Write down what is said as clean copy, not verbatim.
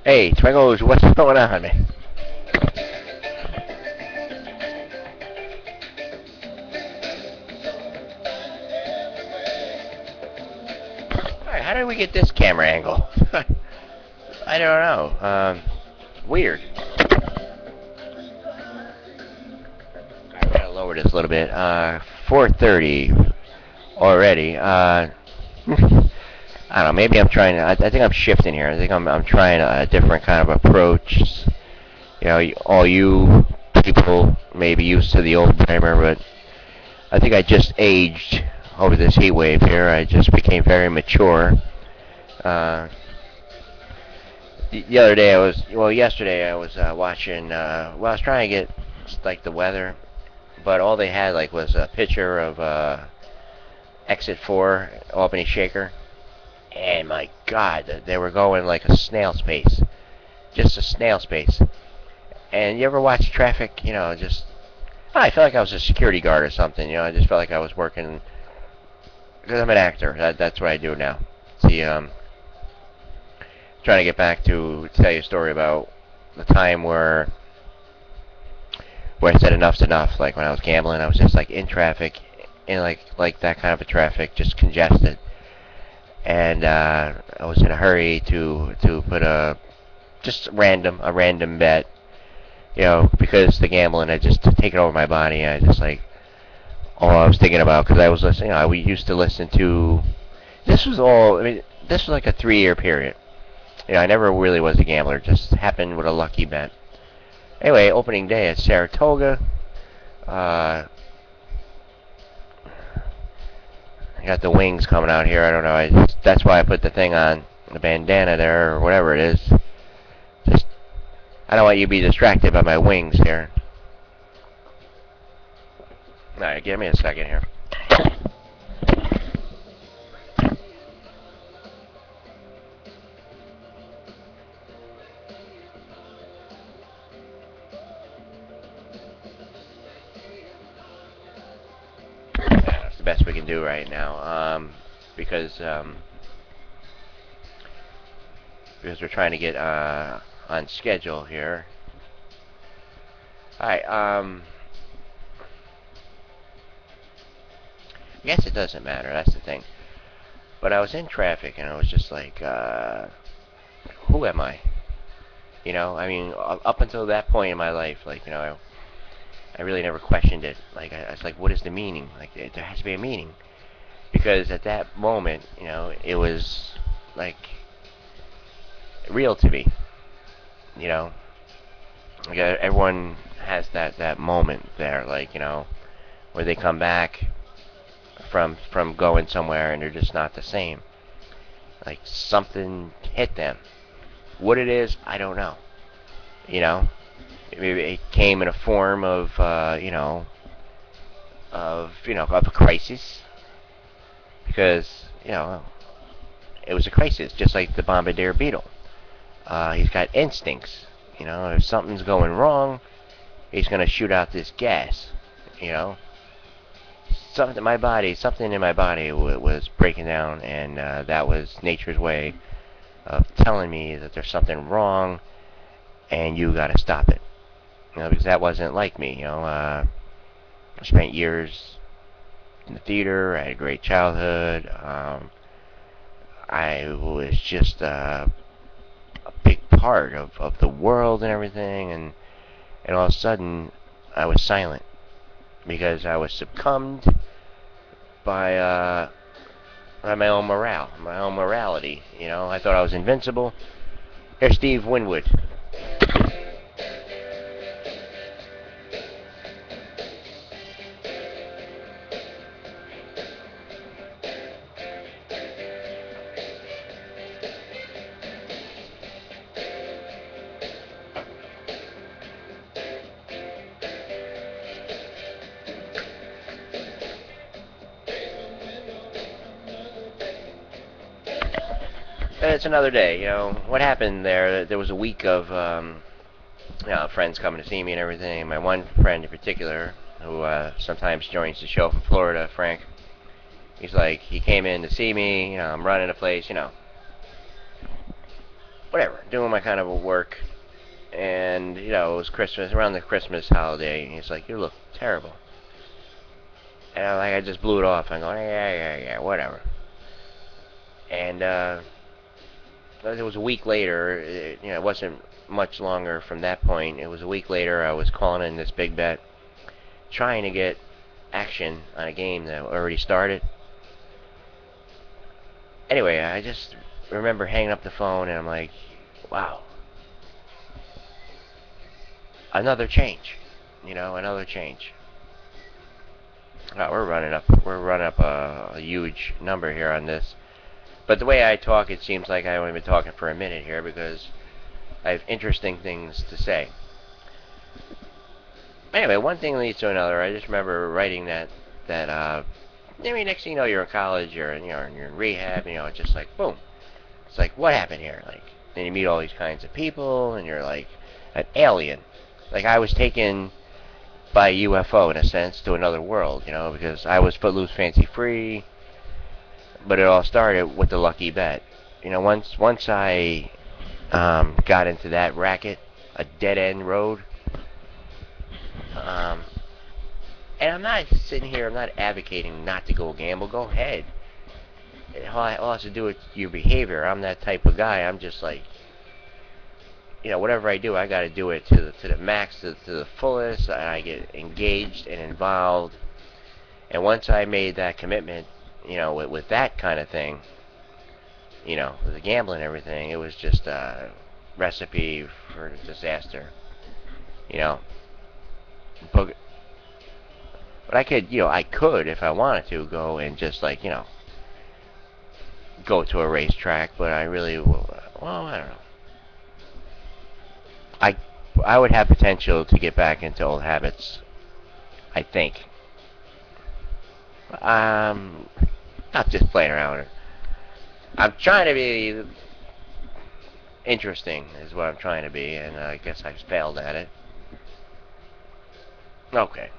Hey, Twingles, what's going on, man? Alright, how did we get this camera angle? I don't know. Weird. I gotta lower this a little bit. 4:30 already. I don't know. Maybe I'm trying. I think I'm shifting here. I think I'm trying a different kind of approach. You know, all you people may be used to the old timer, but I think I just aged over this heat wave here. I just became very mature. Uh, the other day yesterday I was watching. Well, I was trying to get like the weather, but all they had like was a picture of Exit 4 Albany Shaker, and my God, they were going like a snail's pace, just a snail's pace. And you ever watch traffic? You know, just I felt like I was a security guard or something. You know, I just felt like I was working because I'm an actor. That's what I do now. See, trying to get back to tell you a story about the time where I said enough's enough. Like when I was gambling, I was just like in traffic, in like that kind of a traffic, just congested, and I was in a hurry to put a random bet, you know, because the gambling had just taken over my body. I just like all I was thinking about because I was listening. You know, we used to listen to. This was all. I mean, this was like a 3-year period. You know, I never really was a gambler. It just happened with a lucky bet. Anyway, opening day at Saratoga. I got the wings coming out here. I don't know. That's why I put the thing on, the bandana there, or whatever it is. Just, I don't want you to be distracted by my wings here. Alright, give me a second here. That's the best we can do right now. Because we're trying to get on schedule here. Alright, I guess it doesn't matter, that's the thing. But I was in traffic and I was just like, who am I? You know, I mean, up until that point in my life, like, you know, I really never questioned it. Like, I was like, what is the meaning? Like, there has to be a meaning. Because at that moment, you know, it was, like, real to me. You know? Like, everyone has that moment there, like, you know, where they come back from going somewhere and they're just not the same. Like, something hit them. What it is, I don't know. You know? Maybe it came in a form of, of a crisis. Because, you know, it was a crisis, just like the bombardier beetle. He's got instincts. You know, if something's going wrong, he's going to shoot out this gas. You know? Something in my body was breaking down, and that was nature's way of telling me that there's something wrong, and you got to stop it. You know, because that wasn't like me. You know, I spent years in the theater. I had a great childhood. I was just a big part of the world and everything, and all of a sudden, I was silent because I was succumbed by my own morality. You know, I thought I was invincible. Here's Steve Winwood. It's another day, you know. What happened there? There was a week of, friends coming to see me and everything. My one friend in particular, who sometimes joins the show from Florida, Frank. He's like, he came in to see me. You know, I'm running a place, you know. whatever, doing my kind of work, and it was Christmas, around the Christmas holiday, and he's like, "You look terrible," and I just blew it off. I'm going, "Yeah, yeah, yeah, whatever," and it was a week later. It wasn't much longer from that point. It was a week later. I was calling in this big bet, trying to get action on a game that already started. Anyway, I just remember hanging up the phone, and I'm like, "Wow, another change." Another change. Oh, we're running up a huge number here on this. But the way I talk, it seems like I've only been talking for a minute here because I have interesting things to say. Anyway, one thing leads to another. I just remember writing that. I mean, next thing you know, you're in college, you're in rehab. It's just like boom. It's like, what happened here? Like, then you meet all these kinds of people, and you're like an alien. Like, I was taken by a UFO in a sense to another world, because I was footloose, fancy free. But it all started with the lucky bet. Once I got into that racket, a dead end road. Um, and I'm not sitting here. I'm not advocating not to go gamble. Go ahead. It all has to do with your behavior. I'm that type of guy. I'm just like, whatever I do, I got to do it to the max, to the fullest. I get engaged and involved. And once I made that commitment, with that kind of thing, with the gambling and everything, it was just a recipe for disaster. You know, but I could if I wanted to go and just like go to a racetrack, but I really, well, I don't know. I I would have potential to get back into old habits. I think. Um, Not just playing around. I'm trying to be interesting, is what I'm trying to be, and I guess I've failed at it. Okay.